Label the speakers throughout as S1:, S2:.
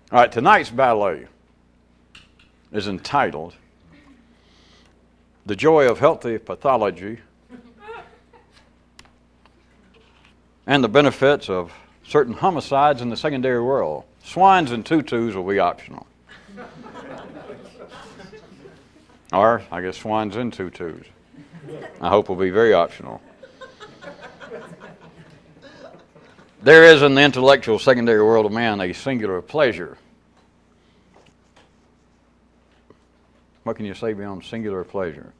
S1: All right, tonight's ballet is entitled The Joy of Healthy Pathology and the Benefits of Certain Homicides in the Secondary World. Swines and tutus will be optional. Or, I guess, swines and tutus. I hope will be very optional. There is in the intellectual secondary world of man a singular pleasure. What can you say beyond singular pleasure?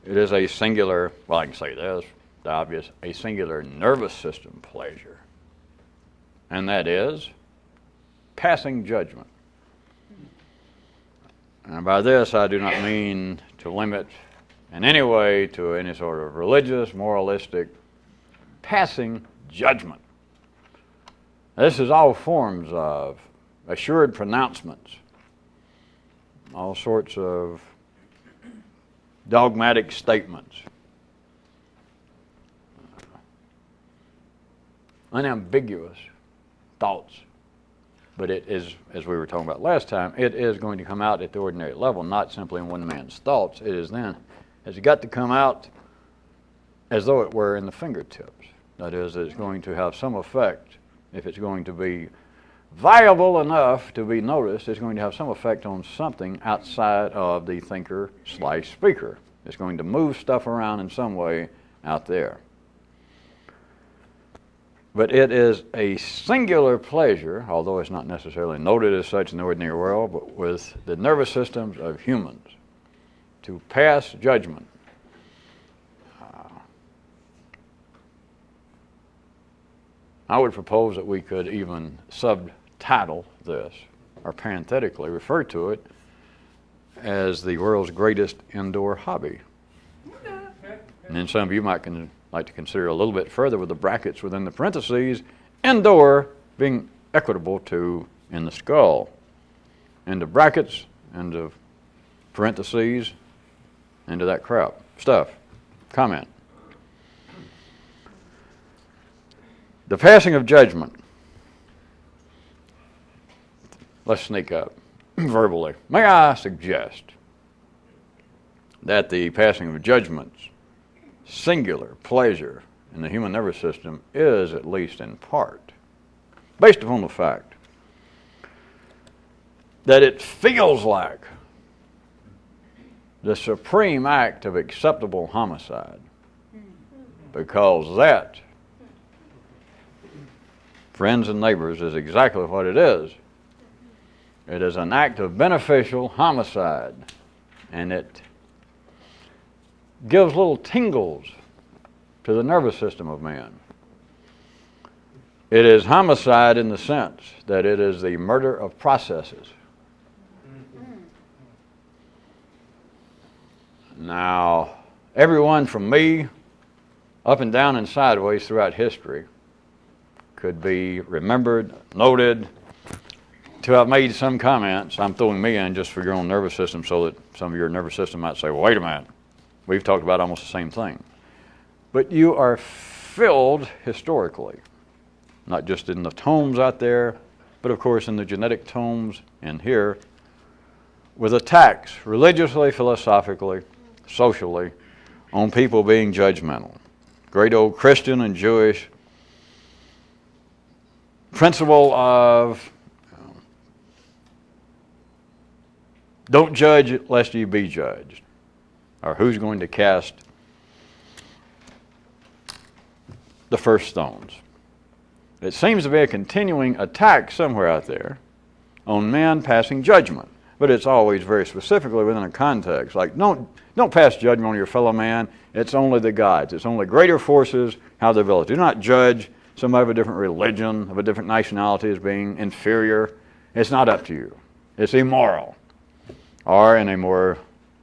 S1: It is a singular, well, I can say this, the obvious, a singular nervous system pleasure. And that is passing judgment. And by this, I do not mean to limit in any way to any sort of religious, moralistic, passing judgment. This is all forms of assured pronouncements, all sorts of dogmatic statements, unambiguous thoughts. But it is, as we were talking about last time, it is going to come out at the ordinary level, not simply in one man's thoughts. It is then, has got to come out as though it were in the fingertips. That is, it's going to have some effect. If it's going to be viable enough to be noticed, it's going to have some effect on something outside of the thinker/speaker. It's going to move stuff around in some way out there. But it is a singular pleasure, although it's not necessarily noted as such in the ordinary world, but with the nervous systems of humans, to pass judgment. I would propose that we could even subtitle this, or parenthetically refer to it, as the world's greatest indoor hobby. And then some of you might like to consider a little bit further with the brackets within the parentheses, indoor being equitable to in the skull. Into brackets, into parentheses, into that crap stuff. Comment. The passing of judgment. Let's sneak up verbally. May I suggest that the passing of judgment's singular pleasure in the human nervous system is, at least in part, based upon the fact that it feels like the supreme act of acceptable homicide, because that, friends and neighbors, is exactly what it is. It is an act of beneficial homicide, and it gives little tingles to the nervous system of man. It is homicide in the sense that it is the murder of processes. Now, everyone from me up and down and sideways throughout history could be remembered, noted, to have made some comments. I'm throwing me in just for your own nervous system so that some of your nervous system might say, well, wait a minute, we've talked about almost the same thing. But you are filled historically, not just in the tomes out there, but of course in the genetic tomes and here, with attacks religiously, philosophically, socially, on people being judgmental. Great old Christian and Jewish principle of don't judge lest you be judged, or who's going to cast the first stones. It seems to be a continuing attack somewhere out there on men passing judgment, but it's always very specifically within a context. Like, don't pass judgment on your fellow man. It's only the gods. It's only greater forces, how they develop. Do not judge somebody of a different religion, of a different nationality as being inferior. It's not up to you. It's immoral. Or in a more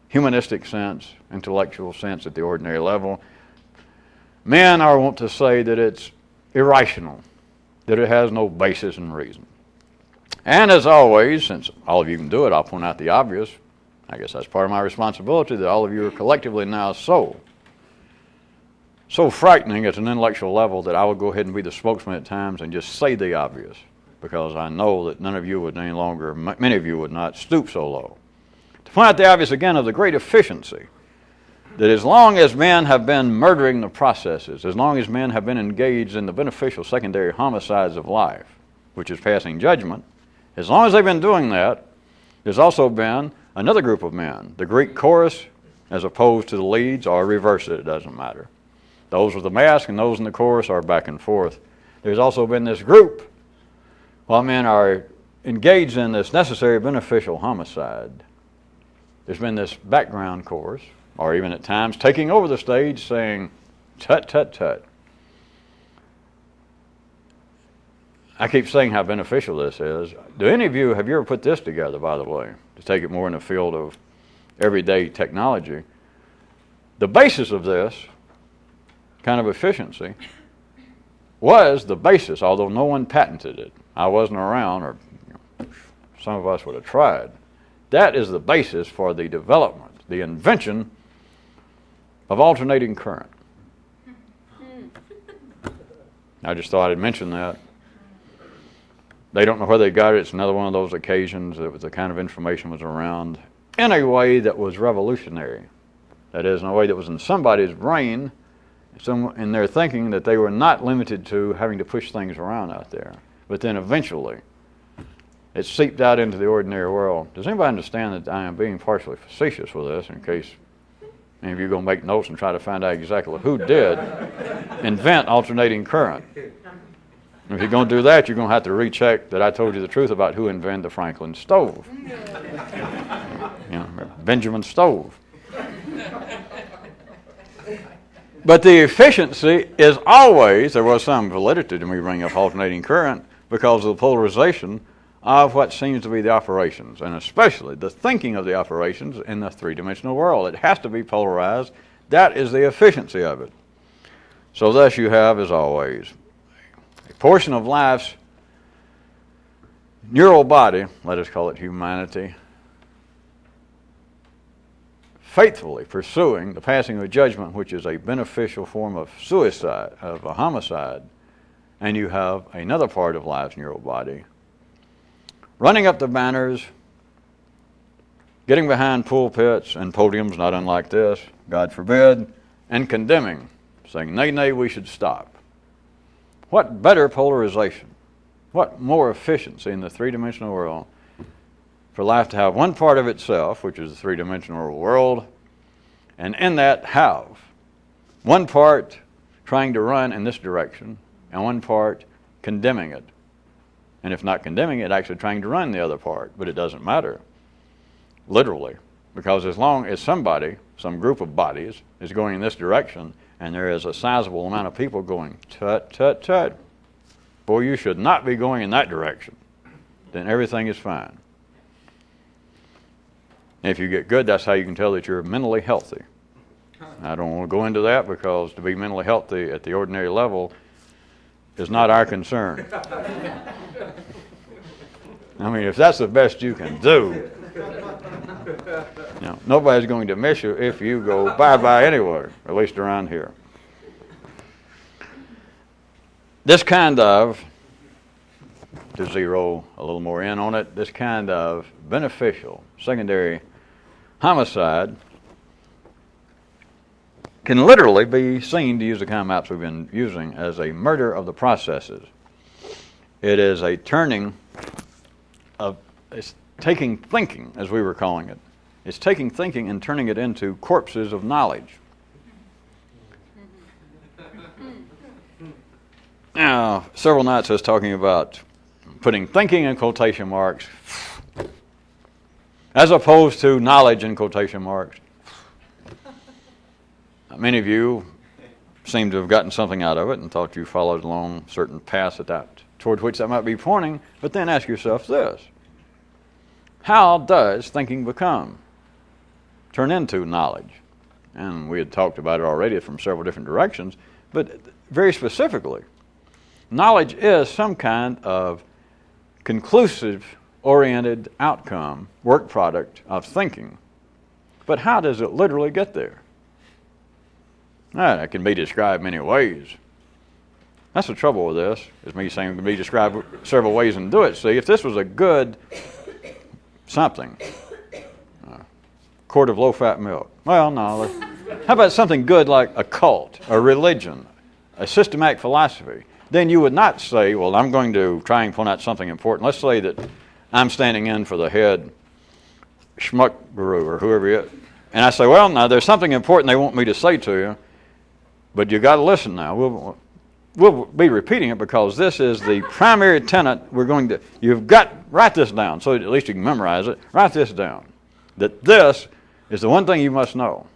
S1: humanistic sense, intellectual sense at the ordinary level, men are wont to say that it's irrational, that it has no basis in reason. And as always, since all of you can do it, I'll point out the obvious. I guess that's part of my responsibility, that all of you are collectively now so frightening at an intellectual level that I will go ahead and be the spokesman at times and just say the obvious. because I know that none of you would any longer, many of you would not stoop so low. To point out the obvious again of the great efficiency, that as long as men have been murdering the processes, as long as men have been engaged in the beneficial secondary homicides of life, which is passing judgment, as long as they've been doing that, there's also been another group of men, the Greek chorus, as opposed to the leads, or reverse it doesn't matter. Those with the mask and those in the chorus are back and forth. There's also been this group, while men are engaged in this necessary beneficial homicide, there's been this background chorus, or even at times taking over the stage saying, tut, tut, tut. I keep saying how beneficial this is. Do any of you, have you ever put this together, by the way, to take it more in the field of everyday technology? The basis of this kind of efficiency was the basis, although no one patented it. I wasn't around, or some of us would have tried. That is the basis for the development, the invention of alternating current. I just thought I'd mention that. They don't know where they got it. It's another one of those occasions that the kind of information was around in a way that was revolutionary. That is, in a way that was in somebody's brain, in their thinking, that they were not limited to having to push things around out there. But then eventually, it seeped out into the ordinary world. Does anybody understand that I am being partially facetious with this, in case any of you are going to make notes and try to find out exactly who did invent alternating current? If you're going to do that, you're going to have to recheck that I told you the truth about who invented the Franklin stove. Benjamin Stove. But the efficiency is always, there was some validity to me bringing up alternating current because of the polarization of what seems to be the operations, and especially the thinking of the operations in the three-dimensional world. It has to be polarized. That is the efficiency of it. So thus you have, as always, a portion of life's neural body, let us call it humanity, faithfully pursuing the passing of judgment, which is a beneficial form of suicide, of a homicide, and you have another part of life's neural body running up the banners, getting behind pulpits and podiums, not unlike this, God forbid, and condemning, saying, nay, nay, we should stop. What better polarization, what more efficiency in the three-dimensional world for life to have one part of itself, which is the three-dimensional world, and in that have one part trying to run in this direction and one part condemning it. And if not condemning it, actually trying to run the other part. But it doesn't matter, literally, because as long as somebody, some group of bodies, is going in this direction, and there is a sizable amount of people going, tut, tut, tut, boy, you should not be going in that direction, then everything is fine. And if you get good, that's how you can tell that you're mentally healthy. I don't want to go into that because to be mentally healthy at the ordinary level is not our concern. I mean, if that's the best you can do, nobody's going to miss you if you go bye-bye anywhere, at least around here. This kind of, to zero a little more in on it, this kind of beneficial secondary homicide can literally be seen, to use the kind of maps we've been using, as a murder of the processes. It is a turning of, it's taking thinking, as we were calling it. It's taking thinking and turning it into corpses of knowledge. Now, several nights I was talking about putting thinking in quotation marks as opposed to knowledge in quotation marks. Many of you seem to have gotten something out of it and thought you followed along certain paths toward which that might be pointing, but then ask yourself this: how does thinking turn into knowledge? And we had talked about it already from several different directions, but very specifically, knowledge is some kind of conclusive-oriented outcome, work product of thinking. But how does it literally get there? It can be described many ways. That's the trouble with this, is me saying it can be described several ways and do it. See, if this was a good something, quart of low-fat milk. Well, no. How about something good like a cult, a religion, a systematic philosophy? Then you would not say, well, I'm going to try and point out something important. Let's say that I'm standing in for the head schmuck guru or whoever he is. And I say, well, now, there's something important they want me to say to you, but you got to listen now. We'll be repeating it because this is the primary tenet we're going to, write this down so at least you can memorize it. Write this down, that this is the one thing you must know.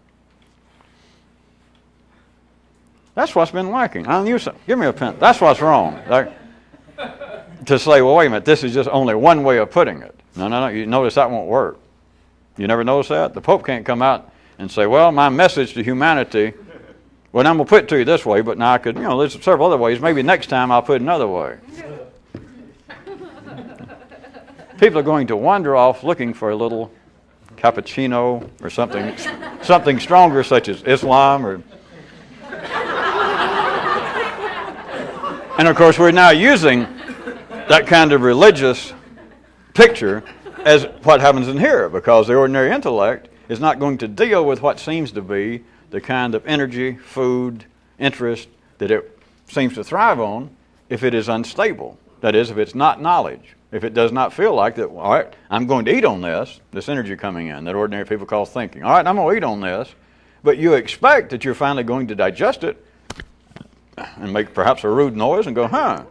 S1: That's what's been lacking. Give me a pen. That's what's wrong. To say, well, wait a minute, this is just only one way of putting it. No. You notice that won't work. You never notice that? The Pope can't come out and say, well, my message to humanity, well, I'm going to put it to you this way, but now I could, there's several other ways. Maybe next time I'll put it another way. People are going to wander off looking for a little cappuccino or something stronger, such as Islam or... And of course, we're now using that kind of religious picture as what happens in here, because the ordinary intellect is not going to deal with what seems to be the kind of energy, food, interest that it seems to thrive on if it is unstable. That is, if it's not knowledge. If it does not feel like that, all right, I'm going to eat on this energy coming in, that ordinary people call thinking. All right, I'm going to eat on this, but you expect that you're finally going to digest it and make perhaps a rude noise and go, huh.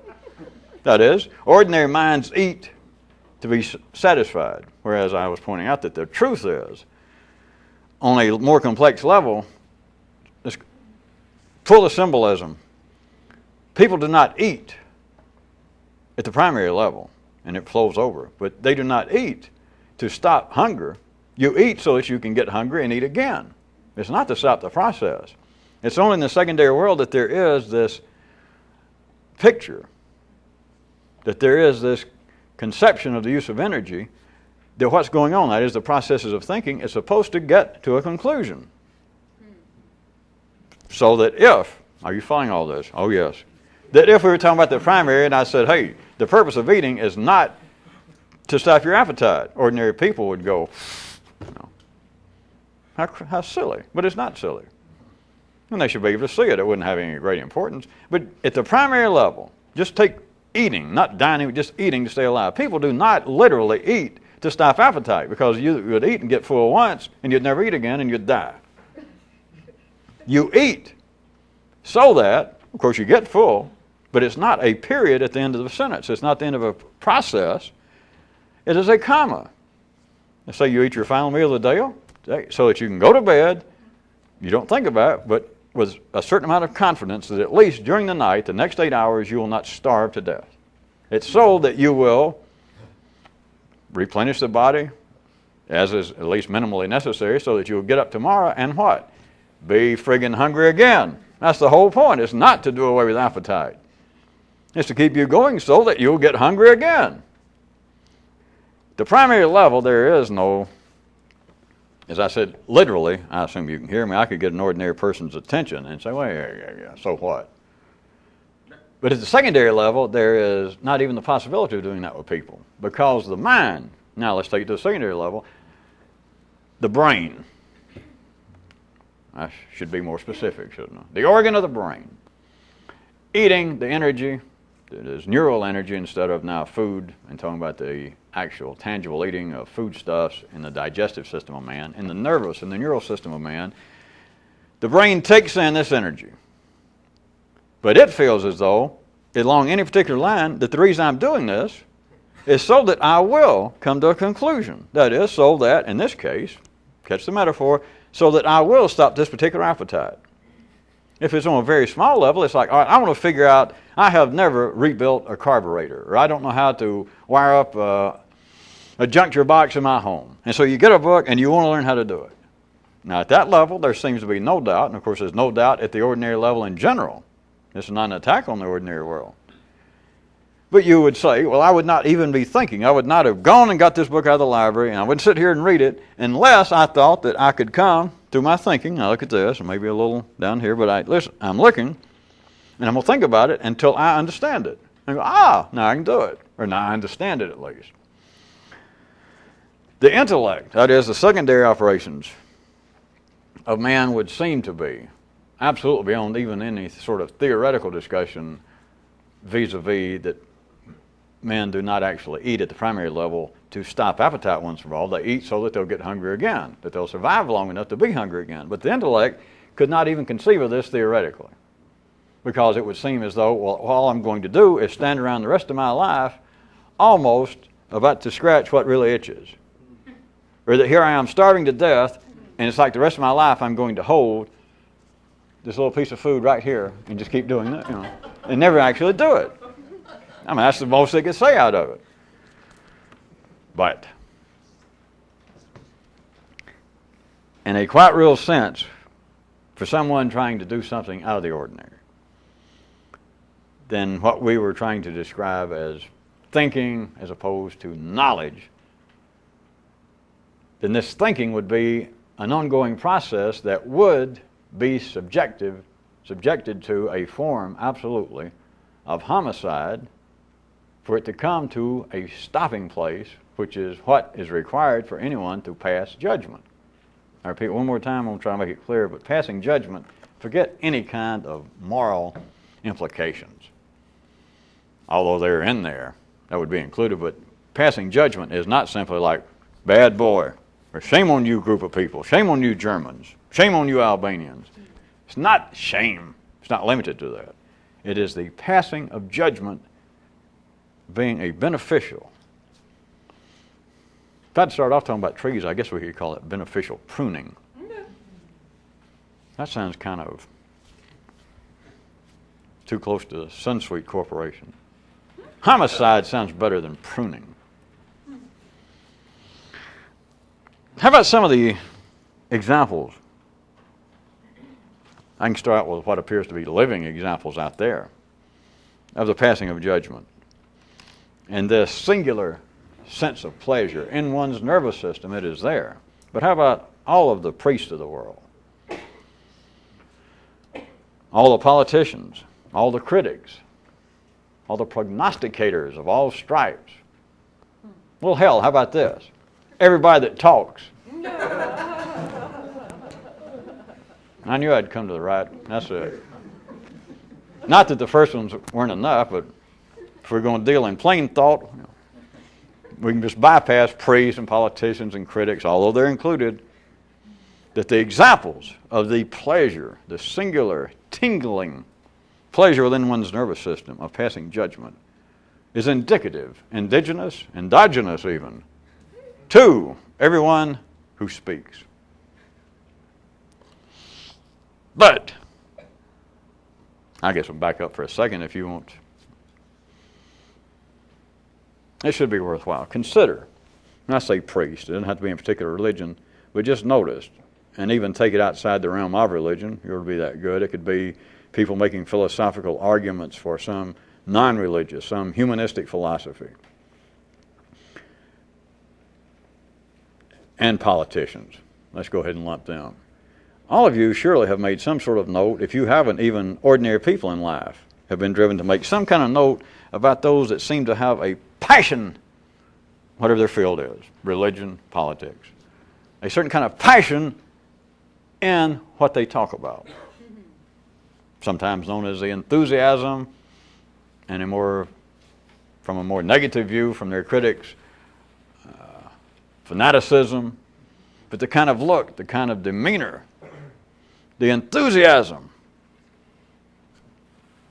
S1: That is, ordinary minds eat to be satisfied, whereas I was pointing out that the truth is, on a more complex level, it's full of symbolism. People do not eat at the primary level, and it flows over, but they do not eat to stop hunger. You eat so that you can get hungry and eat again. It's not to stop the process. It's only in the secondary world that there is this picture, that there is this conception of the use of energy, that what's going on, that is the processes of thinking, is supposed to get to a conclusion. So that if, are you following all this? Oh yes. That if we were talking about the primary and I said, hey, the purpose of eating is not to stop your appetite, ordinary people would go, how silly. But it's not silly. And they should be able to see it. It wouldn't have any great importance. But at the primary level, just take eating, not dining, just eating to stay alive. People do not literally eat to stop appetite, because you would eat and get full once and you'd never eat again and you'd die. You eat so that, of course, you get full, but it's not a period at the end of the sentence. It's not the end of a process. It is a comma. Let's say you eat your final meal of the day so that you can go to bed. You don't think about it, but with a certain amount of confidence that at least during the night, the next 8 hours, you will not starve to death. It's so that you will replenish the body, as is at least minimally necessary, so that you will get up tomorrow and what? Be friggin' hungry again. That's the whole point. It's not to do away with appetite. It's to keep you going so that you'll get hungry again. The primary level, there is no, as I said, literally, I assume you can hear me, I could get an ordinary person's attention and say, well, yeah, so what? But at the secondary level, there is not even the possibility of doing that with people, because the mind, now let's take it to the secondary level, the brain, I should be more specific, shouldn't I? The organ of the brain, eating the energy that is neural energy instead of now food, and talking about the actual tangible eating of foodstuffs in the digestive system of man, in the nervous and the neural system of man, the brain takes in this energy. But it feels as though, along any particular line, that the reason I'm doing this is so that I will come to a conclusion. That is, so that, in this case, catch the metaphor, so that I will stop this particular appetite. If it's on a very small level, it's like, all right, I want to figure out, I have never rebuilt a carburetor, or I don't know how to wire up a juncture box in my home. And so you get a book and you want to learn how to do it. Now at that level, there seems to be no doubt, and of course there's no doubt at the ordinary level in general. This is not an attack on the ordinary world. But you would say, well, I would not even be thinking. I would not have gone and got this book out of the library, and I wouldn't sit here and read it unless I thought that I could come through my thinking. Now look at this, and maybe a little down here, but listen, I'm looking, And I'm going to think about it until I understand it. And go, now I can do it. Or now I understand it at least. The intellect, that is the secondary operations of man, would seem to be absolutely beyond even any sort of theoretical discussion vis-a-vis that men do not actually eat at the primary level to stop appetite once for all. They eat so that they'll get hungry again, that they'll survive long enough to be hungry again. But the intellect could not even conceive of this theoretically, because it would seem as though, well, all I'm going to do is stand around the rest of my life almost about to scratch what really itches. Or that here I am starving to death, and it's like the rest of my life I'm going to hold this little piece of food right here and just keep doing that, and never actually do it. I mean, that's the most they could say out of it. But in a quite real sense, for someone trying to do something out of the ordinary, then what we were trying to describe as thinking as opposed to knowledge, then this thinking would be an ongoing process that would be subjected to a form, absolutely, of homicide, for it to come to a stopping place, which is what is required for anyone to pass judgment. I repeat one more time, I'm going to try to make it clear, but passing judgment, forget any kind of moral implications. Although they're in there, that would be included, but passing judgment is not simply like, bad boy, or shame on you group of people, shame on you Germans, shame on you Albanians. It's not shame. It's not limited to that. It is the passing of judgment being a beneficial. If I'd start off talking about trees, I guess we could call it beneficial pruning. That sounds kind of too close to the Sunsweet Corporation. Homicide sounds better than pruning. How about some of the examples? I can start with what appears to be living examples out there of the passing of judgment. And this singular sense of pleasure in one's nervous system, it is there. But how about all of the priests of the world? All the politicians, all the critics, all the prognosticators of all stripes. Well, hell, how about this? Everybody that talks. I knew I'd come to the right. That's it. Not that the first ones weren't enough, but if we're going to deal in plain thought, we can just bypass priests and politicians and critics, although they're included, that the examples of the pleasure, the singular, tingling pleasure within one's nervous system of passing judgment is indicative, endogenous even, to everyone who speaks. But, I guess we'll back up for a second if you want. It should be worthwhile. Consider, and I say priest, it doesn't have to be in a particular religion, but just notice, and even take it outside the realm of religion, it would be that good. It could be people making philosophical arguments for some non-religious, some humanistic philosophy. And politicians. Let's go ahead and lump them. All of you surely have made some sort of note, if you haven't, even ordinary people in life have been driven to make some kind of note about those that seem to have a passion, whatever their field is, religion, politics, a certain kind of passion in what they talk about. Sometimes known as the enthusiasm, and from a more negative view from their critics, fanaticism, but the kind of look, the kind of demeanor, the enthusiasm,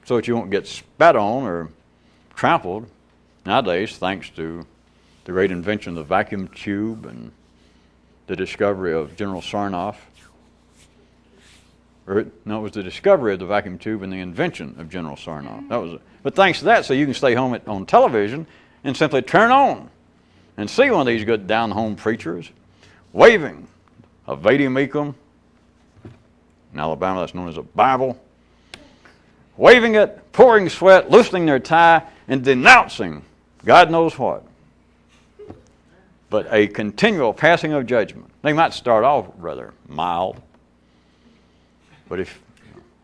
S1: so that you won't get spat on or trampled nowadays, thanks to the great invention of the vacuum tube and the discovery of General Sarnoff. It was the discovery of the vacuum tube and the invention of General Sarnoff. But thanks to that, so you can stay home on television and simply turn on and see one of these good down-home preachers waving a Vade Mecum. In Alabama, that's known as a Bible. Waving it, pouring sweat, loosening their tie, and denouncing God knows what. But a continual passing of judgment. They might start off rather mild, but if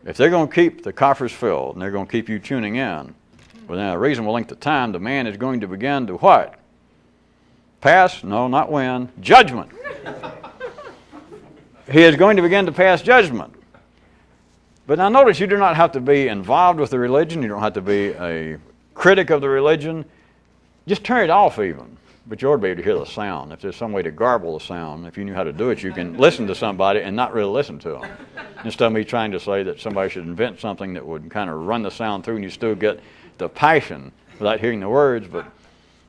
S1: If they're going to keep the coffers filled and they're going to keep you tuning in, within a reasonable length of time, the man is going to begin to what? Pass? No, not win. Judgment. He is going to begin to pass judgment. But now notice, you do not have to be involved with the religion. You don't have to be a critic of the religion. Just turn it off even. But you ought to be able to hear the sound. If there's some way to garble the sound, if you knew how to do it, you can listen to somebody and not really listen to them. Instead of me trying to say that somebody should invent something that would kind of run the sound through and you still get the passion without hearing the words. But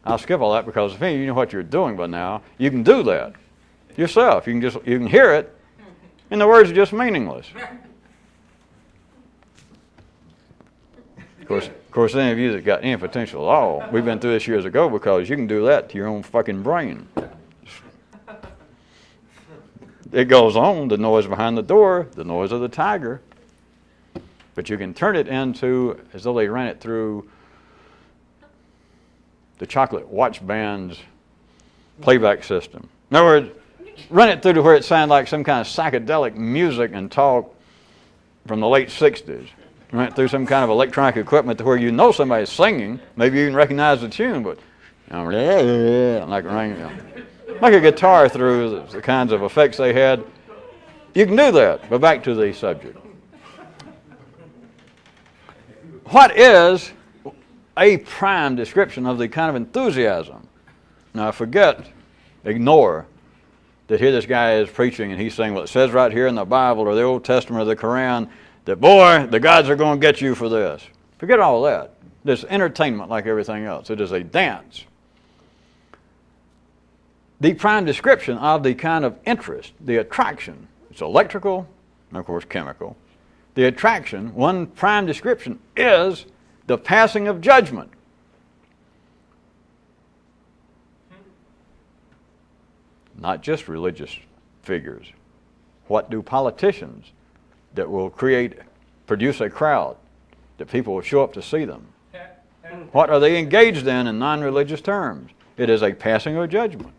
S1: I'll skip all that, because if you know what you're doing by now, you can do that yourself. You can hear it, and the words are just meaningless. Of course, any of you that got any potential at all, we've been through this years ago, because you can do that to your own fucking brain. It goes on, the noise behind the door, the noise of the tiger. But you can turn it into as though they ran it through the chocolate watch band's playback system. In other words, run it through to where it sounded like some kind of psychedelic music and talk from the late 60s. Run it through some kind of electronic equipment to where you know somebody's singing. Maybe you even recognize the tune, but like a guitar through the kinds of effects they had. You can do that. But back to the subject. What is a prime description of the kind of enthusiasm? Now ignore that here this guy is preaching and he's saying, well, it says right here in the Bible or the Old Testament or the Quran that, boy, the gods are going to get you for this. Forget all that. It's entertainment like everything else. It is a dance. The prime description of the kind of interest, the attraction, it's electrical and, of course, chemical. The attraction, one prime description, is the passing of judgment. Not just religious figures. What do politicians that will produce a crowd, that people will show up to see them? What are they engaged in non-religious terms? It is a passing of judgment.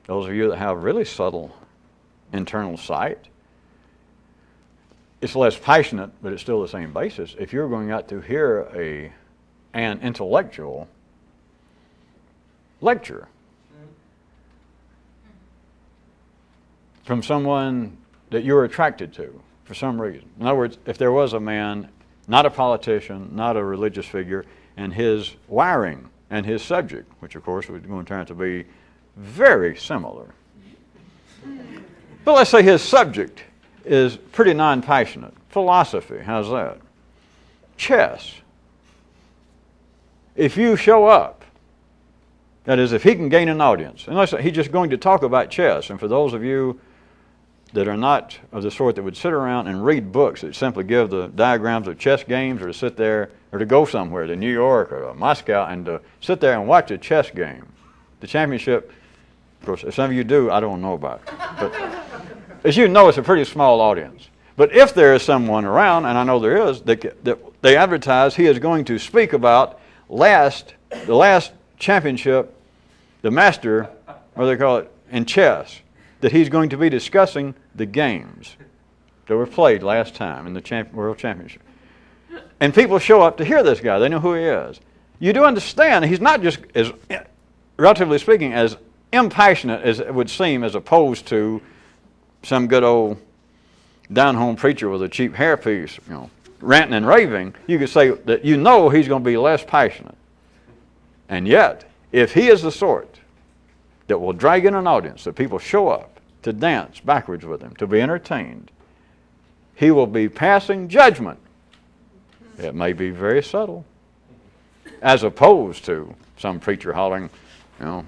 S1: Those of you that have really subtle internal sight, it's less passionate, but it's still the same basis. If you're going out to hear an intellectual lecture from someone that you're attracted to for some reason. In other words, if there was a man, not a politician, not a religious figure, and his wiring and his subject, which of course was going to turn out to be very similar. But let's say his subject is pretty non-passionate. Philosophy, how's that? Chess. If you show up, that is, if he can gain an audience, and let's say he's just going to talk about chess, and for those of you that are not of the sort that would sit around and read books that simply give the diagrams of chess games, or to sit there, or to go somewhere, to New York or to Moscow, and to sit there and watch a chess game. The championship, of course, if some of you do, I don't know about it. But as you know, it's a pretty small audience. But if there is someone around, and I know there is, that they advertise he is going to speak about the last championship, the master, or they call it, in chess, that he's going to be discussing the games that were played last time in the World Championship. And people show up to hear this guy. They know who he is. You do understand he's not just, as relatively speaking, as impassionate as it would seem, as opposed to some good old down-home preacher with a cheap hairpiece, ranting and raving. You could say that you know he's going to be less passionate. And yet, if he is the sort that will drag in an audience, that people show up to dance backwards with him, to be entertained, he will be passing judgment. It may be very subtle, as opposed to some preacher hollering,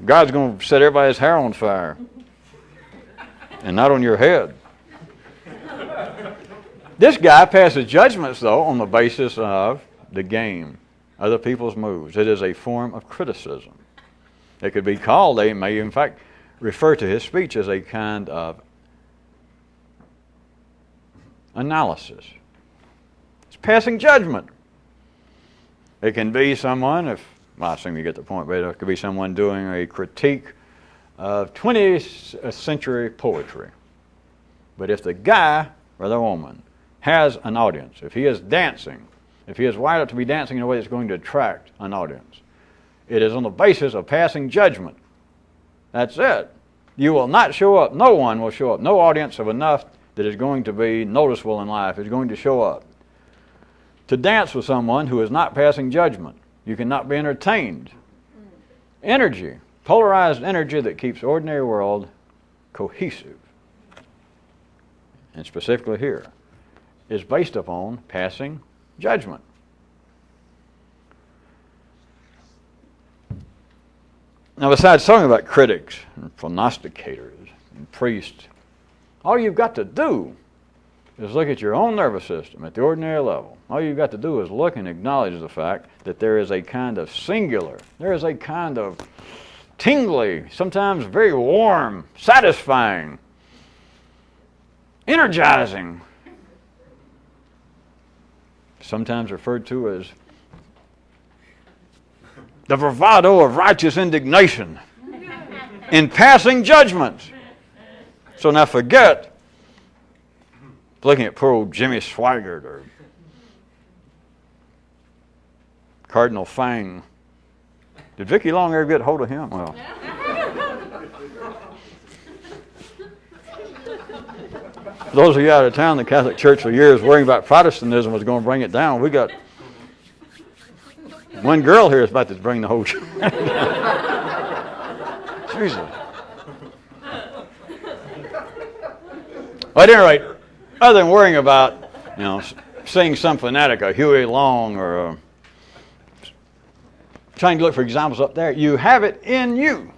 S1: God's going to set everybody's hair on fire, and not on your head. This guy passes judgments, though, on the basis of the game, other people's moves. It is a form of criticism. It could be called, they may in fact refer to his speech as a kind of analysis. It's passing judgment. It can be someone, I assume you get the point, but it could be someone doing a critique of 20th century poetry. But if the guy or the woman has an audience. If he is dancing, if he is wired up to be dancing in a way that's going to attract an audience, it is on the basis of passing judgment. That's it. You will not show up. No one will show up. No audience of enough that is going to be noticeable in life is going to show up to dance with someone who is not passing judgment. You cannot be entertained. Energy, polarized energy that keeps the ordinary world cohesive, and specifically here, is based upon passing judgment. Now, besides talking about critics and prognosticators and priests, all you've got to do is look at your own nervous system at the ordinary level. All you've got to do is look and acknowledge the fact that there is a kind of singular, there is a kind of tingly, sometimes very warm, satisfying, energizing, sometimes referred to as the bravado of righteous indignation in passing judgments. So now forget looking at poor old Jimmy Swaggart or Cardinal Fang. Did Vicki Long ever get hold of him? Well, for those of you out of town, the Catholic Church for years worrying about Protestantism was going to bring it down. We got one girl here is about to bring the whole church. Jesus. Well, at any rate, other than worrying about, seeing some fanatic, a Huey Long, or trying to look for examples up there, you have it in you.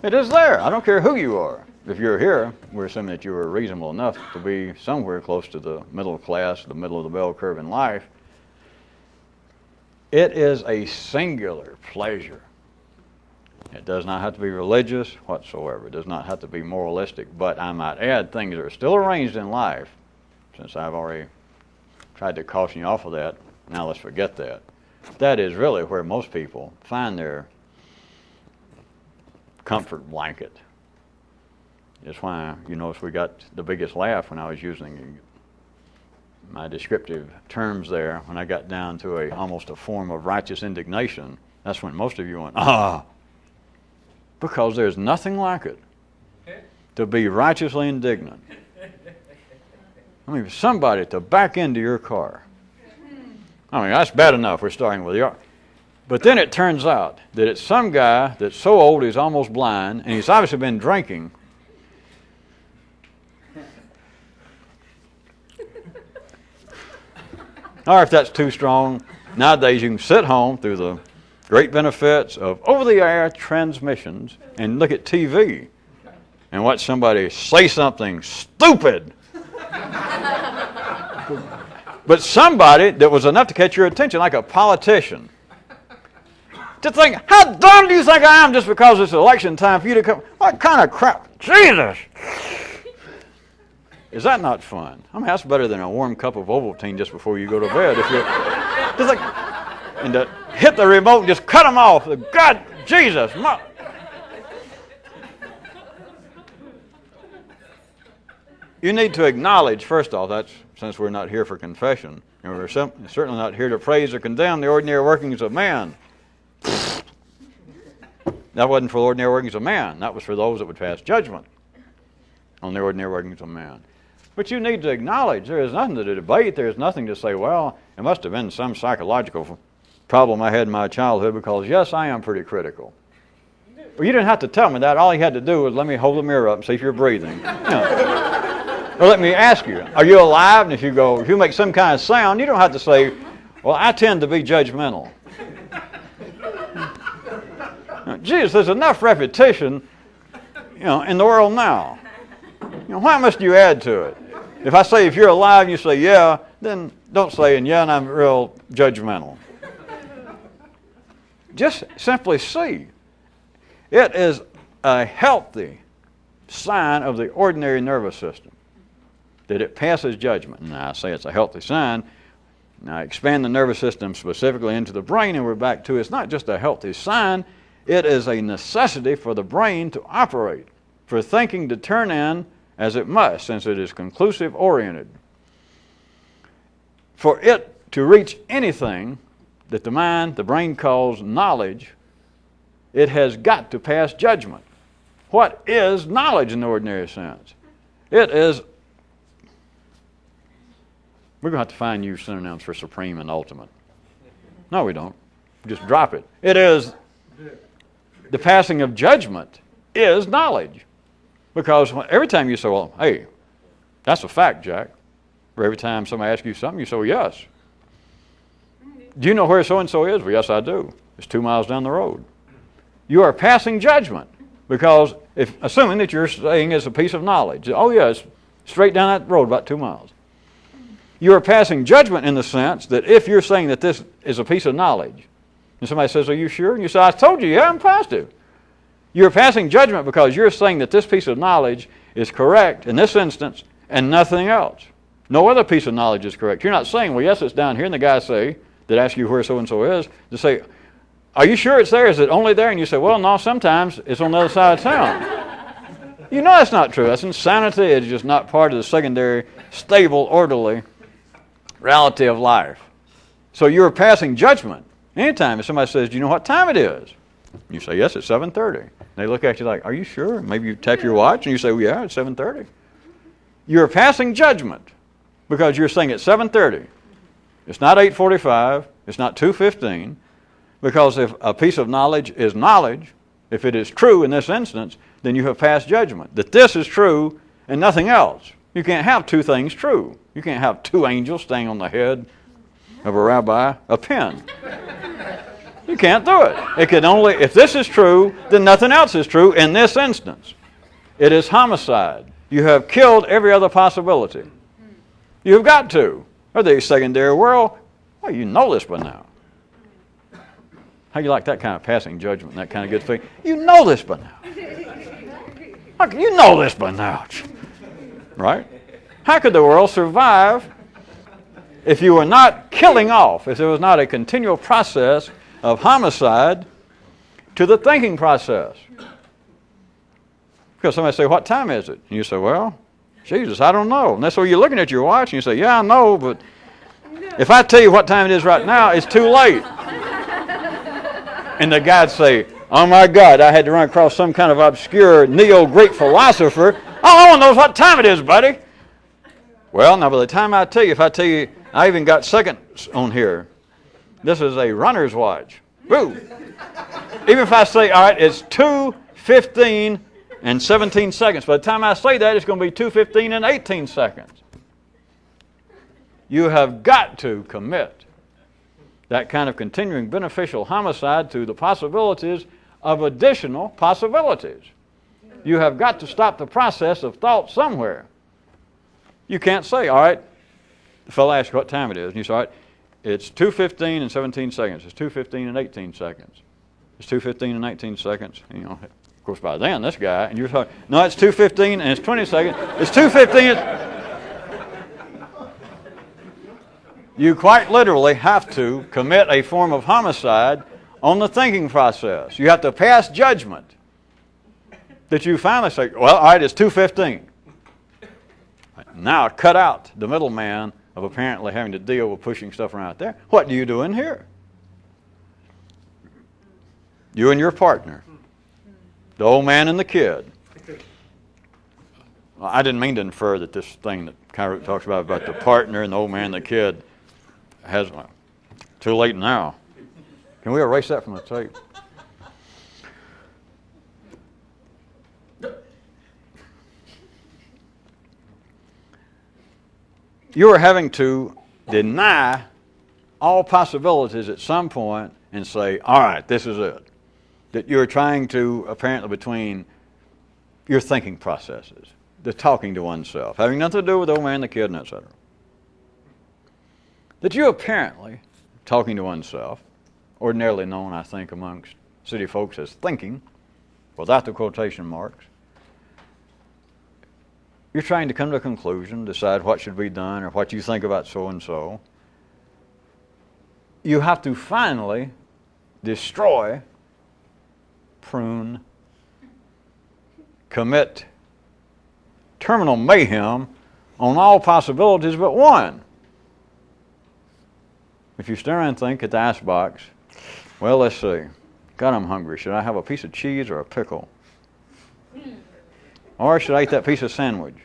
S1: It is there. I don't care who you are. If you're here, we're assuming that you are reasonable enough to be somewhere close to the middle class, the middle of the bell curve in life. It is a singular pleasure. It does not have to be religious whatsoever. It does not have to be moralistic. But I might add, things that are still arranged in life, since I've already tried to caution you off of that, now let's forget that. That is really where most people find their comfort blanket. That's why you notice we got the biggest laugh when I was using my descriptive terms there. When I got down to almost a form of righteous indignation, that's when most of you went, ah! Because there's nothing like it to be righteously indignant. I mean, somebody to back into your car. I mean, that's bad enough. We're starting with the... But then it turns out that it's some guy that's so old he's almost blind, and he's obviously been drinking. Or if that's too strong, nowadays you can sit home through the great benefits of over-the-air transmissions and look at TV and watch somebody say something stupid. But somebody that was enough to catch your attention, like a politician. To think, how dumb do you think I am just because it's election time for you to come? What kind of crap? Jesus! Is that not fun? I mean, that's better than a warm cup of Ovaltine just before you go to bed. If you're just like, and to hit the remote and just cut them off. God, Jesus! You need to acknowledge, first off, that's since we're not here for confession, and we're certainly not here to praise or condemn the ordinary workings of man. That wasn't for the ordinary workings of man. That was for those that would pass judgment on the ordinary workings of man. But you need to acknowledge there is nothing to debate. There is nothing to say, well, it must have been some psychological problem I had in my childhood because, yes, I am pretty critical. Well, you didn't have to tell me that. All you had to do was let me hold the mirror up and see if you're breathing. Or let me ask you, are you alive? And if you make some kind of sound, you don't have to say, well, I tend to be judgmental. Jesus, there's enough repetition, in the world now. Why must you add to it? If I say, if you're alive, and you say, yeah, then don't say, and I'm real judgmental. Just simply see. It is a healthy sign of the ordinary nervous system that it passes judgment. Now, I say it's a healthy sign. Now, I expand the nervous system specifically into the brain, and we're back to it's not just a healthy sign, it is a necessity for the brain to operate, for thinking to turn in as it must, since it is conclusive oriented. for it to reach anything that the mind, the brain calls knowledge, it has got to pass judgment. What is knowledge in the ordinary sense? It is, we're going to have to find new synonyms for supreme and ultimate. No, we don't. Just drop it. It is, the passing of judgment is knowledge. Because every time you say, well, hey, that's a fact, Jack. Or every time somebody asks you something, you say, well, yes. Do you know where so-and-so is? Well, yes, I do. It's 2 miles down the road. You are passing judgment. Because assuming that you're saying it's a piece of knowledge. Oh, yeah, it's straight down that road about 2 miles. You are passing judgment in the sense that if you're saying that this is a piece of knowledge, and somebody says, are you sure? And you say, I told you, yeah, I'm positive. You're passing judgment because you're saying that this piece of knowledge is correct in this instance and nothing else. No other piece of knowledge is correct. You're not saying, well, yes, it's down here, and the guy say, that asks you where so-and-so is, to say, are you sure it's there? Is it only there? And you say, well, no, sometimes it's on the other side of town. You know that's not true. That's insanity. It's just not part of the secondary, stable, orderly reality of life. So you're passing judgment. Anytime if somebody says, do you know what time it is? You say, yes, it's 7:30. They look at you like, are you sure? Maybe you tap your watch and you say, well, yeah, it's 7:30. You're passing judgment because you're saying it's 7:30. It's not 8:45. It's not 2:15. Because if a piece of knowledge is knowledge, if it is true in this instance, then you have passed judgment. That this is true and nothing else. You can't have two things true. You can't have two angels staying on the head of a rabbi, a pin. You can't do it. It can only, if this is true, then nothing else is true in this instance. It is homicide. You have killed every other possibility. You've got to. Or the secondary world, well, you know this by now. How do you like that kind of passing judgment, that kind of good thing? You know this by now. You know this by now. Right? How could the world survive if you were not killing off, if there was not a continual process of homicide to the thinking process? Because somebody say, what time is it? And you say, well, Jesus, I don't know. And that's where you're looking at your watch and you say, yeah, I know, but if I tell you what time it is right now, it's too late. And the guy'd say, oh my God, I had to run across some kind of obscure neo-Greek philosopher. Oh, no one knows what time it is, buddy. Well, now by the time I tell you, if I tell you, I even got seconds on here. This is a runner's watch. Woo! Even if I say, all right, it's 2:15 and 17 seconds. By the time I say that, it's going to be 2:15 and 18 seconds. You have got to commit that kind of continuing beneficial homicide to the possibilities of additional possibilities. You have got to stop the process of thought somewhere. You can't say, all right, the fellow asks you what time it is, and you say, all right, it's 2:15 and 17 seconds. It's 2:15 and 18 seconds. It's 2:15 and 18 seconds. You know, of course, by then, this guy, and you're talking, no, it's 2:15 and it's 20 seconds. It's 2:15. You quite literally have to commit a form of homicide on the thinking process. You have to pass judgment that you finally say, well, all right, it's 2:15. Now cut out the middleman of apparently having to deal with pushing stuff around out there. What do you do in here? You and your partner, the old man and the kid. Well, I didn't mean to infer that this thing that Kyrie talks about the partner and the old man and the kid has, too late now. Can we erase that from the tape? You are having to deny all possibilities at some point and say, all right, this is it. That you're trying to, apparently between your thinking processes, the talking to oneself, having nothing to do with the old man, the kid, and etc. That you apparently, talking to oneself, ordinarily known, I think, amongst city folks as thinking, without the quotation marks, you're trying to come to a conclusion, decide what should be done or what you think about so-and-so. You have to finally destroy, prune, commit terminal mayhem on all possibilities but one. If you stand around and think at the icebox, well, let's see. God, I'm hungry. Should I have a piece of cheese or a pickle? Or should I eat that piece of sandwich?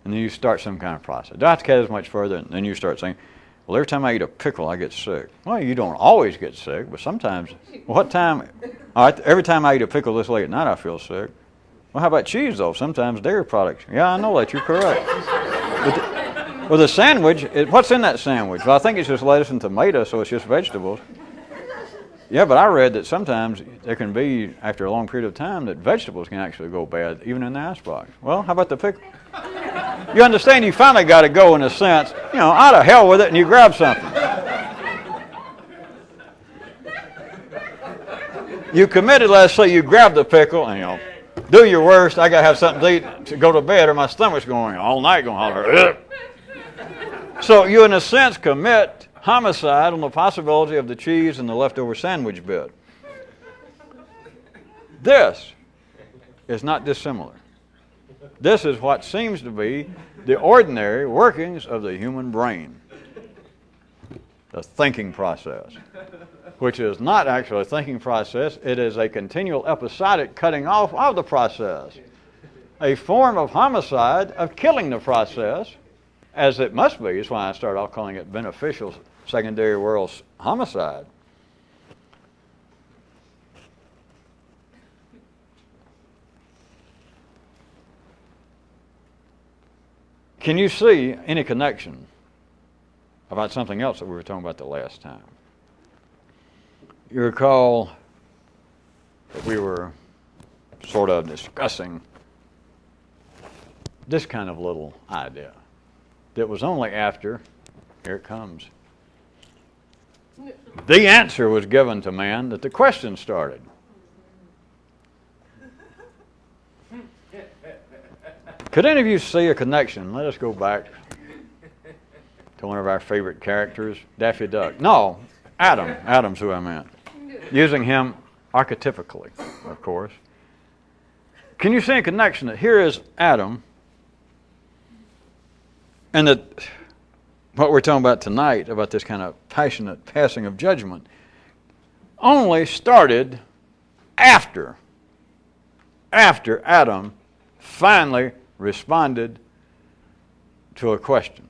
S1: And then you start some kind of process. Don't have to get as much further, and then you start saying, well, every time I eat a pickle, I get sick. Well, you don't always get sick, but sometimes. What time? All right, every time I eat a pickle this late at night, I feel sick. Well, how about cheese, though? Sometimes dairy products. Yeah, I know that. You're correct. Well, the sandwich, what's in that sandwich? Well, I think it's just lettuce and tomato, so it's just vegetables. Yeah, but I read that sometimes there can be, after a long period of time, that vegetables can actually go bad, even in the icebox. Well, how about the pickle? You understand, you finally got to go in a sense, out of hell with it, and you grab something. You committed, let's say you grab the pickle, and do your worst, I got to have something to eat to go to bed, or my stomach's going all night, going to holler. Ugh. So you, in a sense, commit homicide on the possibility of the cheese and the leftover sandwich bit. This is not dissimilar. This is what seems to be the ordinary workings of the human brain. The thinking process, which is not actually a thinking process, it is a continual episodic cutting off of the process. A form of homicide, of killing the process, as it must be, is why I start off calling it beneficial secondary world homicide. Can you see any connection about something else that we were talking about the last time? You recall that we were sort of discussing this kind of little idea that was only after, here it comes, the answer was given to man that the question started. Could any of you see a connection? Let us go back to one of our favorite characters, Daffy Duck. No, Adam. Adam's who I meant. Using him archetypically, of course. Can you see a connection that here is Adam, and that what we're talking about tonight, about this kind of passionate passing of judgment, only started after Adam finally responded to a question.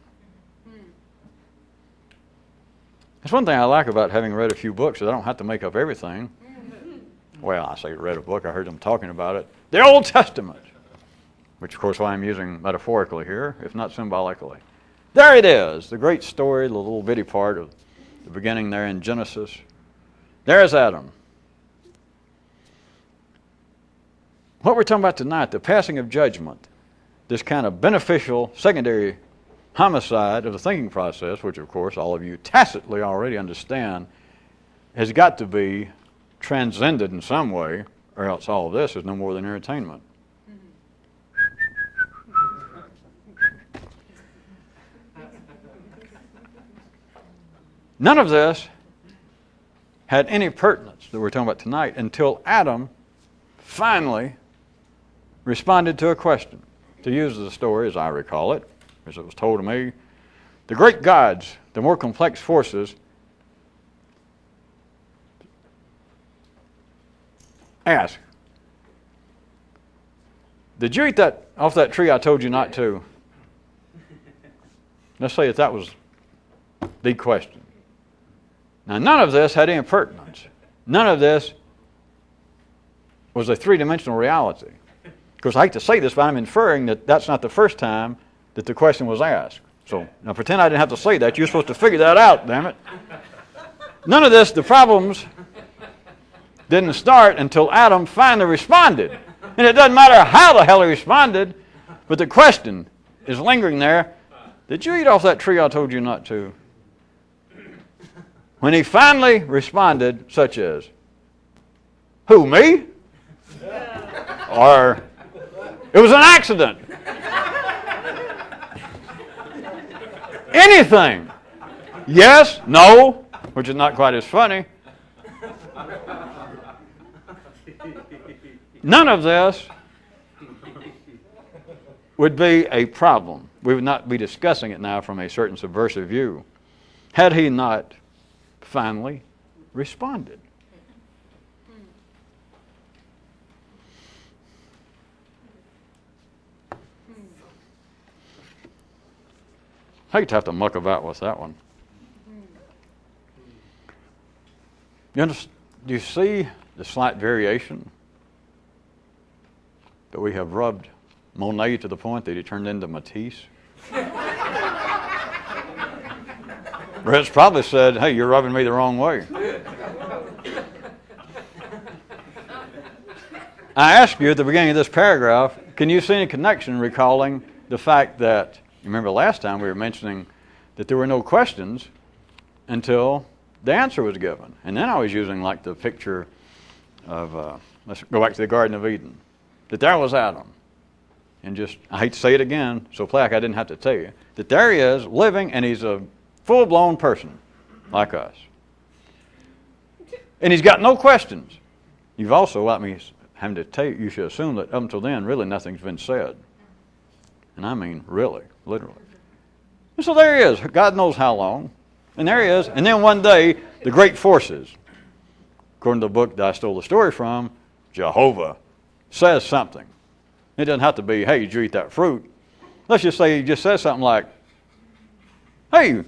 S1: That's one thing I like about having read a few books, is I don't have to make up everything. Well, I say read a book, I heard them talking about it. The Old Testament, which of course why I'm using metaphorically here, if not symbolically. There it is, the great story, the little bitty part of the beginning there in Genesis. There's Adam. What we're talking about tonight, the passing of judgment, this kind of beneficial secondary homicide of the thinking process, which of course all of you tacitly already understand, has got to be transcended in some way, or else all of this is no more than entertainment. None of this had any pertinence that we're talking about tonight until Adam finally responded to a question. To use the story as I recall it, as it was told to me, the great gods, the more complex forces, ask, did you eat off that tree I told you not to? Let's say that was the question. Now, none of this had any pertinence. None of this was a three-dimensional reality. Of course, I hate to say this, but I'm inferring that that's not the first time that the question was asked. So, now pretend I didn't have to say that. You're supposed to figure that out, damn it. None of this, the problems didn't start until Adam finally responded. And it doesn't matter how the hell he responded, but the question is lingering there. Did you eat off that tree I told you not to? When he finally responded, such as, who, me? Or, it was an accident. Anything. Yes, no, which is not quite as funny. None of this would be a problem. We would not be discussing it now from a certain subversive view. had he not finally responded. I hate to have to muck about with that one. Do you see the slight variation? That we have rubbed Monet to the point that he turned into Matisse? Brett's probably said, hey, you're rubbing me the wrong way. I asked you at the beginning of this paragraph, can you see any connection recalling the fact that, you remember last time we were mentioning that there were no questions until the answer was given. And then I was using like the picture of, let's go back to the Garden of Eden, that there was Adam. And just, I hate to say it again, so plaque I didn't have to tell you, that there he is living and he's a full-blown person like us. And he's got no questions. You've also, let me have to tell you, you should assume that up until then, really nothing's been said. And I mean really, literally. And so there he is, God knows how long. And there he is. And then one day, the great forces, according to the book that I stole the story from, Jehovah, says something. It doesn't have to be, hey, did you eat that fruit? Let's just say he just says something like, hey,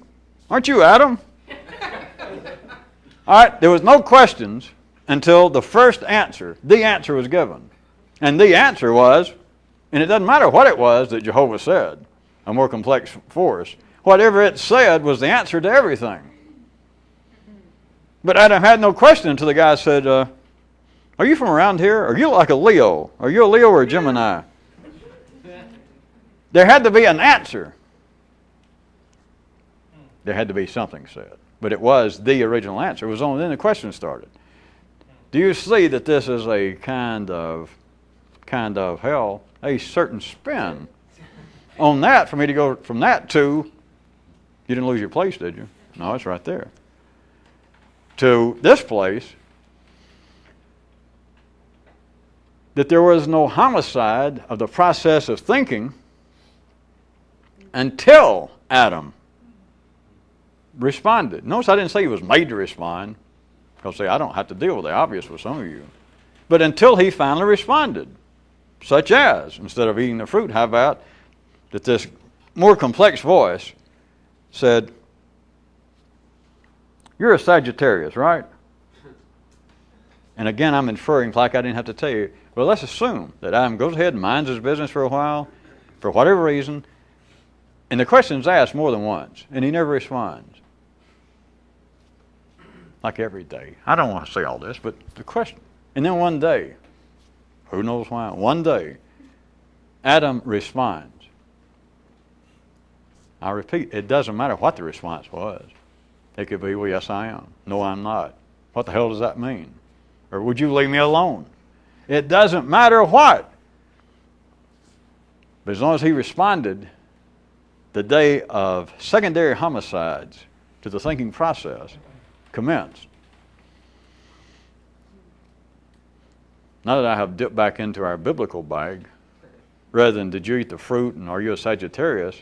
S1: aren't you Adam? All right, there was no questions until the first answer, the answer was given. And the answer was, and it doesn't matter what it was that Jehovah said, a more complex force, whatever it said was the answer to everything. But Adam had no question until the guy said, are you from around here? Are you like a Leo? Are you a Leo or a Gemini? There had to be an answer. There had to be something said. But it was the original answer. It was only then the question started. Do you see that this is a kind of hell, a certain spin on that for me to go from that to, you didn't lose your place, did you? No, it's right there. To this place, that there was no homicide of the process of thinking until Adam responded. Notice I didn't say he was made to respond, because see, I don't have to deal with the obvious with some of you. But until he finally responded, such as, instead of eating the fruit, how about that this more complex voice said, you're a Sagittarius, right? And again, I'm inferring, like I didn't have to tell you, well, let's assume that Adam goes ahead and minds his business for a while, for whatever reason, and the question's asked more than once, and he never responds. Like every day. I don't want to say all this, but the question. And then one day, who knows why, one day, Adam responds. I repeat, it doesn't matter what the response was. It could be, well, yes, I am. No, I'm not. What the hell does that mean? Or would you leave me alone? It doesn't matter what. But as long as he responded, the day of secondary homicides to the thinking process commenced. Now that I have dipped back into our biblical bag, rather than did you eat the fruit and are you a Sagittarius,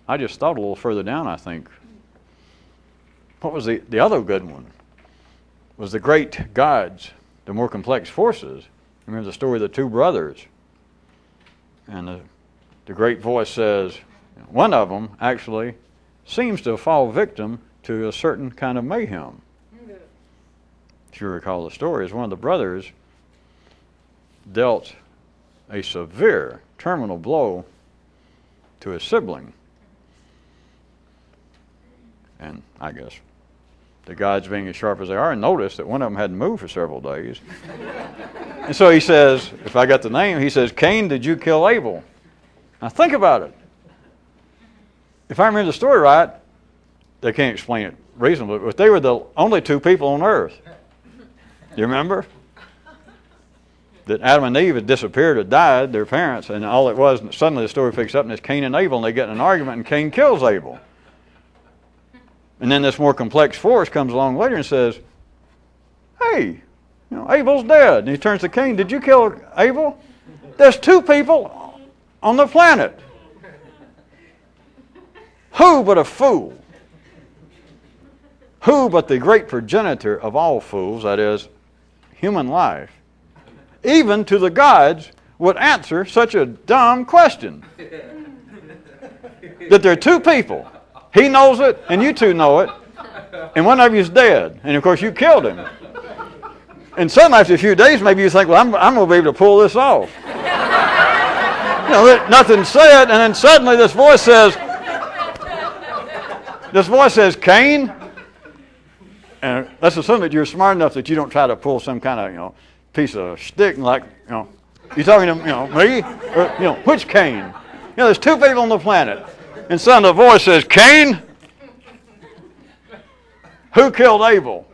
S1: I just thought a little further down, I think. What was the other good one? Was the great gods, the more complex forces. Remember the story of the two brothers. And the great voice says, one of them actually seems to fall victim to a certain kind of mayhem. If you recall the story, is one of the brothers dealt a severe terminal blow to his sibling. And I guess the gods, being as sharp as they are, noticed that one of them hadn't moved for several days. And so he says, if I got the name, he says, Cain, did you kill Abel? Now think about it. If I remember the story right, they can't explain it reasonably, but they were the only two people on earth. You remember? That Adam and Eve had disappeared or died, their parents, and all it was, suddenly the story picks up and it's Cain and Abel, and they get in an argument and Cain kills Abel. And then this more complex force comes along later and says, hey, Abel's dead. And he turns to Cain, did you kill Abel? There's two people on the planet. Who but a fool Who but the great progenitor of all fools, that is, human life, even to the gods, would answer such a dumb question? That there are two people. He knows it, and you two know it, and one of you is dead. And of course, you killed him. And suddenly, after a few days, maybe you think, well, I'm going to be able to pull this off. You know, nothing said, and then suddenly this voice says, Cain. And let's assume that you're smart enough that you don't try to pull some kind of, piece of stick like, you talking to, me? Or, which Cain? There's two people on the planet. And suddenly the voice says, Cain? Who killed Abel?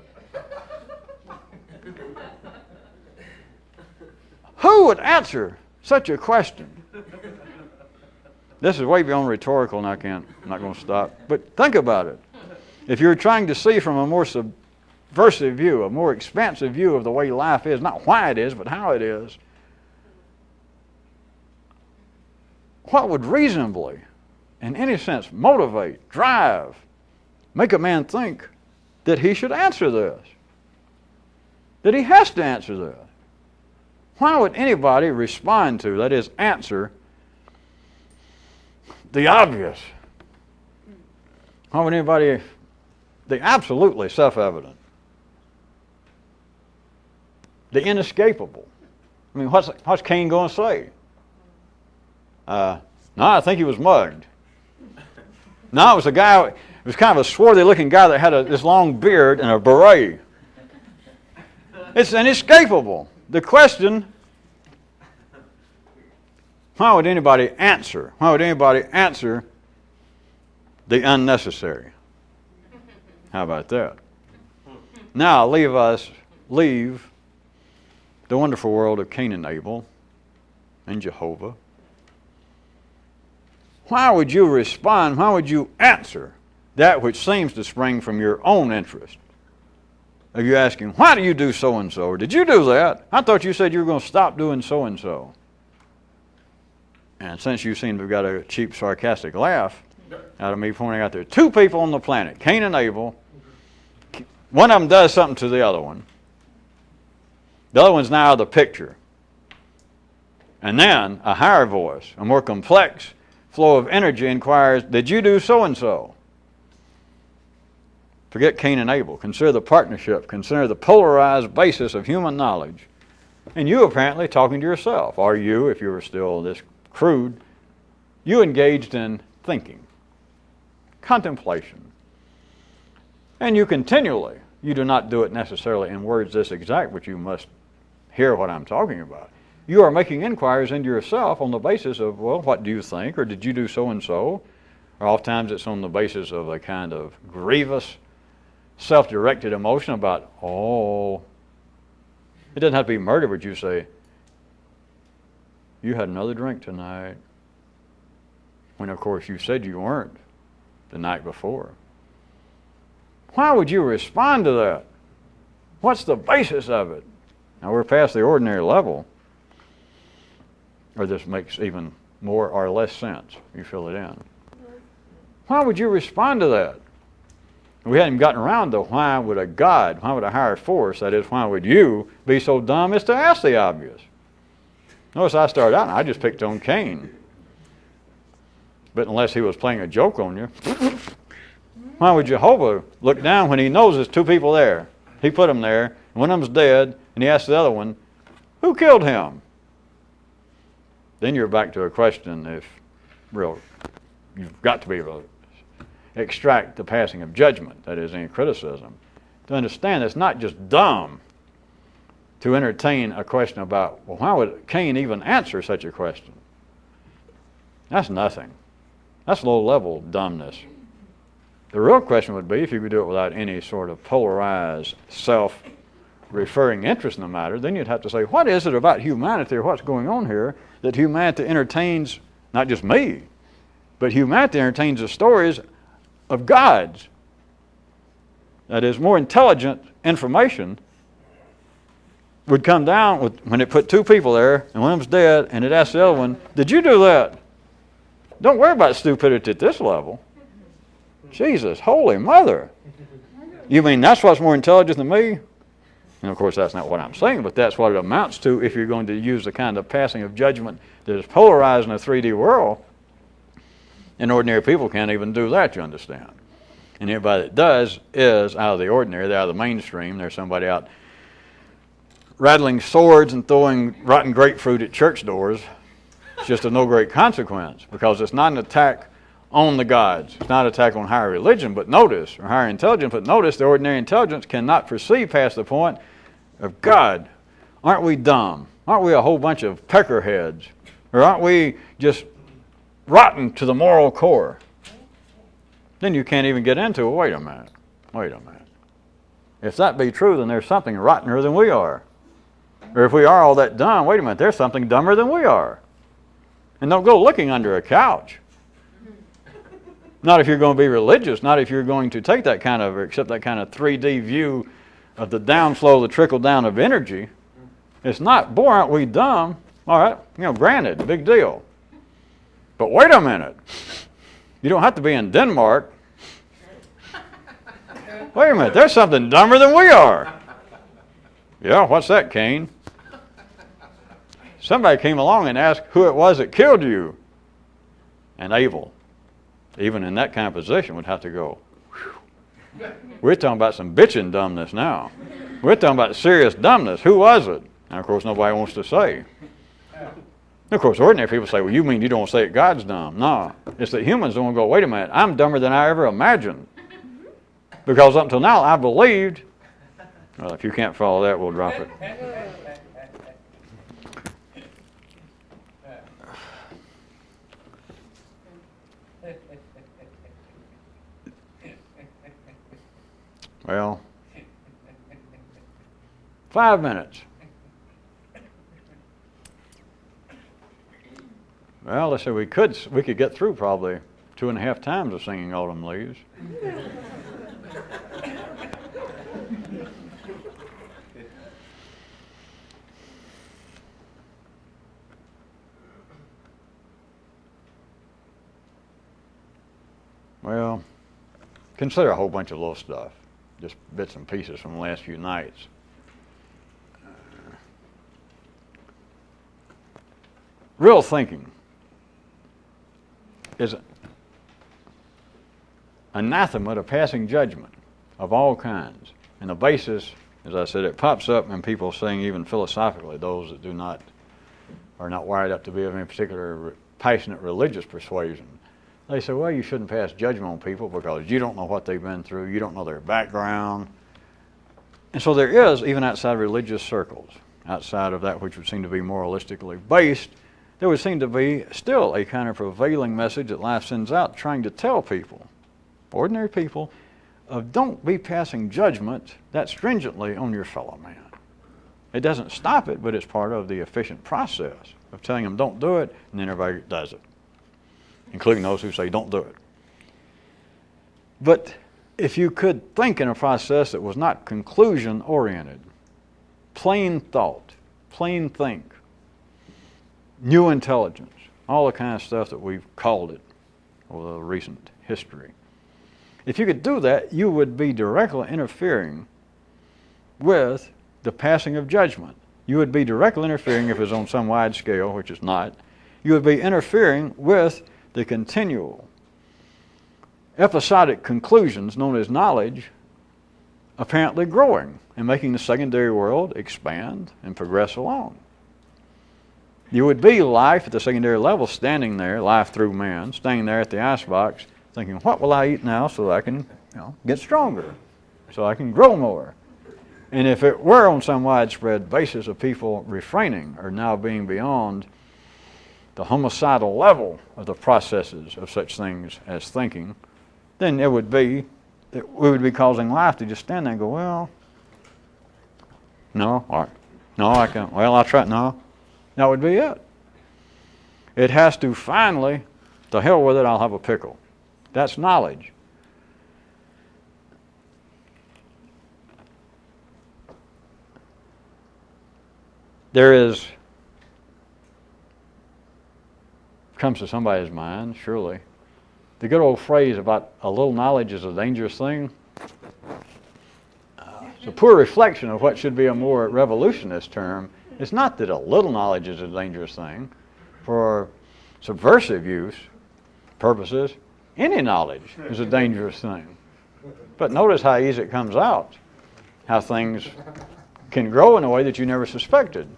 S1: Who would answer such a question? This is way beyond rhetorical, and I'm not going to stop. But think about it. If you're trying to see from a more subversive view, a more expansive view of the way life is, not why it is, but how it is, what would reasonably, in any sense, motivate, drive, make a man think that he should answer this? That he has to answer this? Why would anybody respond to, that is, answer, the obvious? Why would anybody, the absolutely self-evident, the inescapable? I mean, what's Cain going to say? No, I think he was mugged. No, it was a guy, it was kind of a swarthy-looking guy that had this long beard and a beret. It's inescapable. The question, why would anybody answer? Why would anybody answer the unnecessary? How about that? Now leave the wonderful world of Cain and Abel and Jehovah. Why would you respond? Why would you answer that which seems to spring from your own interest? Are you asking, why do you do so-and-so? Or did you do that? I thought you said you were going to stop doing so-and-so. And since you seem to have got a cheap, sarcastic laugh out of me pointing out there are two people on the planet, Cain and Abel. One of them does something to the other one. The other one's now out of the picture. And then a higher voice, a more complex flow of energy inquires, did you do so-and-so? Forget Cain and Abel. Consider the partnership. Consider the polarized basis of human knowledge. And you apparently talking to yourself. Are you, if you were still this crude, you engaged in thinking, contemplation. And you continually, you do not do it necessarily in words this exact, but you must hear what I'm talking about. You are making inquiries into yourself on the basis of, well, what do you think? Or did you do so-and-so? Or oftentimes it's on the basis of a kind of grievous, self-directed emotion about, it doesn't have to be murder, but you say, you had another drink tonight. When, of course, you said you weren't the night before. Why would you respond to that? What's the basis of it? Now, we're past the ordinary level. Or this makes even more or less sense. You fill it in. Why would you respond to that? We hadn't gotten around to why would a God, why would a higher force, that is, why would you be so dumb as to ask the obvious? Notice I started out and I just picked on Cain. But unless he was playing a joke on you, why would Jehovah look down when he knows there's two people there? He put them there, and one of them's dead, and he asks the other one, who killed him? Then you're back to a question if you've got to be able to extract the passing of judgment, that is, any criticism. To understand it's not just dumb to entertain a question about, well, why would Cain even answer such a question? That's nothing. That's low-level dumbness. The real question would be, if you could do it without any sort of polarized, self-referring interest in the matter, then you'd have to say, what is it about humanity or what's going on here that humanity entertains, not just me, but humanity entertains the stories of gods. That is, more intelligent information would come down when it put two people there, and one of them's dead, and it asked the other one, did you do that? Don't worry about stupidity at this level. Jesus, Holy Mother. You mean that's what's more intelligent than me? And of course, that's not what I'm saying, but that's what it amounts to if you're going to use the kind of passing of judgment that is polarized in a 3D world. And ordinary people can't even do that, you understand. And everybody that does is out of the ordinary, they're out of the mainstream. There's somebody out rattling swords and throwing rotten grapefruit at church doors. It's just of no great consequence because it's not an attack on the gods. It's not an attack on higher religion, but notice, or higher intelligence, but notice the ordinary intelligence cannot perceive past the point of God. Aren't we dumb? Aren't we a whole bunch of peckerheads? Or aren't we just rotten to the moral core? Then you can't even get into it. Wait a minute. If that be true, then there's something rottener than we are. Or if we are all that dumb, wait a minute, there's something dumber than we are. And don't go looking under a couch. Not if you're going to be religious, not if you're going to take that kind of, or accept that kind of 3D view of the downflow, the trickle down of energy. It's not, boy, aren't we dumb? All right, granted, big deal. But wait a minute. You don't have to be in Denmark. Wait a minute, there's something dumber than we are. Yeah, what's that, Cain? Somebody came along and asked who it was that killed you. And Abel, even in that kind of position, would have to go, whew. We're talking about some bitching dumbness now. We're talking about serious dumbness. Who was it? And of course, nobody wants to say. Of course, ordinary people say, well, you mean you don't say God's dumb? No, it's that humans don't go, wait a minute, I'm dumber than I ever imagined. Because up until now, I believed. Well, if you can't follow that, we'll drop it. Well, 5 minutes. Well, let's say we could get through probably 2.5 times of singing Autumn Leaves. Well, consider a whole bunch of little stuff, just bits and pieces from the last few nights. Real thinking is anathema to passing judgment of all kinds. And the basis, as I said, it pops up in people saying even philosophically, those that are not wired up to be of any particular passionate religious persuasion. They say, well, you shouldn't pass judgment on people because you don't know what they've been through, you don't know their background. And so there is, even outside religious circles, outside of that which would seem to be moralistically based, there would seem to be still a kind of prevailing message that life sends out trying to tell people, ordinary people, of don't be passing judgment that stringently on your fellow man. It doesn't stop it, but it's part of the efficient process of telling them don't do it, and then everybody does it, including those who say don't do it. But if you could think in a process that was not conclusion-oriented, plain thought, plain think, new intelligence, all the kind of stuff that we've called it over the recent history. If you could do that, you would be directly interfering with the passing of judgment. You would be directly interfering, if it's on some wide scale, which it's not, you would be interfering with the continual episodic conclusions known as knowledge apparently growing and making the secondary world expand and progress along. You would be life at the secondary level, standing there, life through man, standing there at the icebox, thinking, what will I eat now so that I can get stronger, so I can grow more? And if it were on some widespread basis of people refraining or now being beyond the homicidal level of the processes of such things as thinking, then we would be causing life to just stand there and go, well, no, I can't. Well, I'll try. No. That would be it. It has to finally, to hell with it, I'll have a pickle. That's knowledge. Comes to somebody's mind, surely, the good old phrase about a little knowledge is a dangerous thing. It's a poor reflection of what should be a more revolutionist term. It's not that a little knowledge is a dangerous thing. For subversive use purposes, any knowledge is a dangerous thing. But notice how easy it comes out, how things can grow in a way that you never suspected.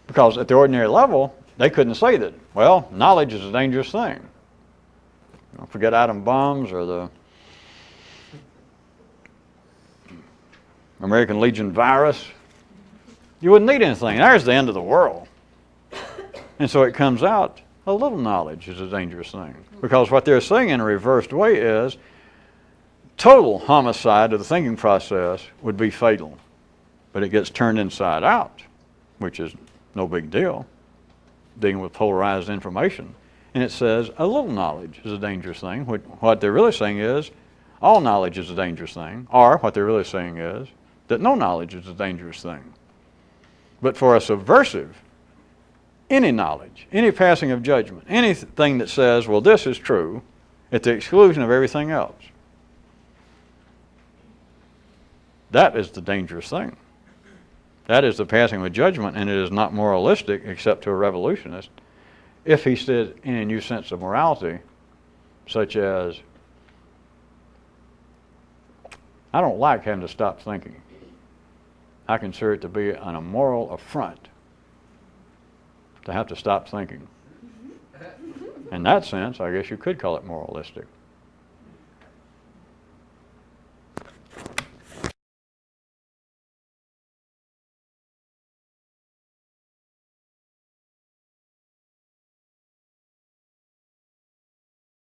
S1: Because at the ordinary level, they couldn't say that, well, knowledge is a dangerous thing. Forget atom bombs or the American Legion virus. You wouldn't need anything. There's the end of the world. And so it comes out, a little knowledge is a dangerous thing. Because what they're saying in a reversed way is, total homicide of the thinking process would be fatal. But it gets turned inside out, which is no big deal, dealing with polarized information. And it says a little knowledge is a dangerous thing. What they're really saying is all knowledge is a dangerous thing. Or what they're really saying is that no knowledge is a dangerous thing. But for a subversive, any knowledge, any passing of judgment, anything that says, well, this is true, at the exclusion of everything else, that is the dangerous thing. That is the passing of judgment, and it is not moralistic except to a revolutionist if he said any new sense of morality, such as, I don't like having to stop thinking. I consider it to be an immoral affront to have to stop thinking. In that sense, I guess you could call it moralistic.